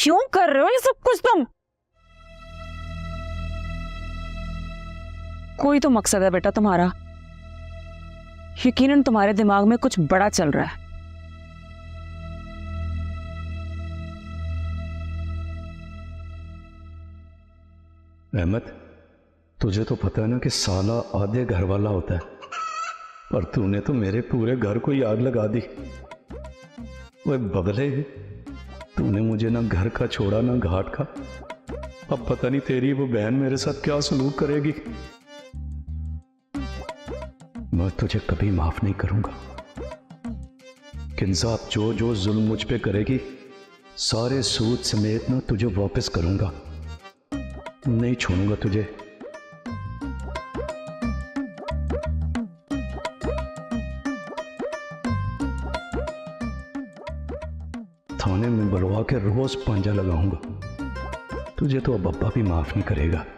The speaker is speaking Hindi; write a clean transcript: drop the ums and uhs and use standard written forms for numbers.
क्यों कर रहे हो ये सब कुछ तुम? कोई तो मकसद है बेटा तुम्हारा। यकीनन तुम्हारे दिमाग में कुछ बड़ा चल रहा है। अहमद, तुझे तो पता है ना कि साला आधे घर वाला होता है, पर तूने तो मेरे पूरे घर को ही आग लगा दी। वो बगले, तूने मुझे ना घर का छोड़ा ना घाट का। अब पता नहीं तेरी वो बहन मेरे साथ क्या सलूक करेगी। मैं तुझे कभी माफ नहीं करूंगा। किंजा अब जो जो जुल्म मुझ पे करेगी, सारे सूद समेत ना तुझे वापस करूंगा। नहीं छोड़ूंगा तुझे। थाने में बुलवा के रोज पांजा लगाऊंगा। तुझे तो अब अब्बा भी माफ नहीं करेगा।